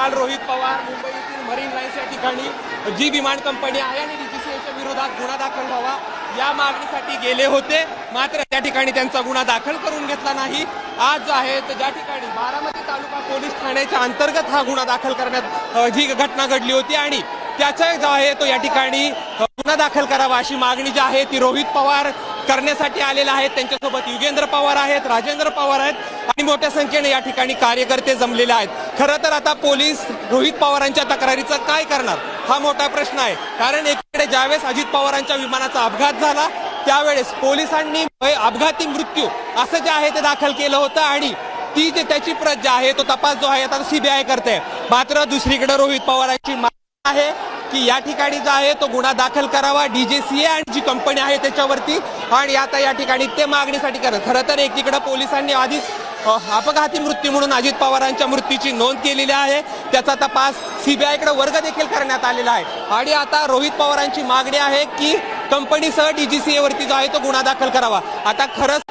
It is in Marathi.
काल रोहित पवार मुंबईतील मरीन लाईन्स या ठिकाणी जी विमान कंपनी आहे आणि DGCAच्या विरोधात गुन्हा दाखल व्हावा या मागणीसाठी गेले होते, मात्र त्या ठिकाणी त्यांचा गुन्हा दाखल करून घेतला नाही। आज जो आहे ज्या ठिकाणी बारामती तालुका पोलीस ठाण्याच्या अंतर्गत हा गुन्हा दाखल करण्यात जी घटना घडली होती आणि त्याचा जो आहे तो या ठिकाणी गुन्हा दाखल करावा अशी मागणी जी आहे ती रोहित पवार करण्यासाठी आलेला आहेत। त्यांच्यासोबत युगेंद्र पवार आहेत, राजेंद्र पवार आहेत आणि मोठ्या संख्येने या ठिकाणी कार्यकर्ते जमलेले आहेत। खरं तर आता पोलीस रोहित पवारांच्या तक्रारीचं काय करणार हा मोठा प्रश्न आहे, कारण एकीकडे ज्यावेळेस अजित पवारांच्या विमानाचा अपघात झाला त्यावेळेस पोलिसांनी अपघाती मृत्यू असं जे आहे ते दाखल केलं होतं आणि ती जे त्याची प्रत जी आहे तो तपास जो आहे आता CBI करते। मात्र दुसरीकडे रोहित पवारांची मागणी आहे की या ठिकाणी जो आहे तो गुन्हा दाखल करावा DGCA आणि जी कंपनी आहे त्याच्यावरती, आणि आता या ठिकाणी ते मागणीसाठी करत खरं तर एकीकडे पोलिसांनी आधीच अपघाती मृत्यू म्हणून अजित पवारांच्या मृत्यूची नोंद केलेली आहे, त्याचा तपास CBI कडे वर्ग देखील करण्यात आलेला आहे आणि आता रोहित पवारांची मागणी आहे की कंपनीसह DGCA वरती जो आहे तो गुन्हा दाखल करावा। आता खरंच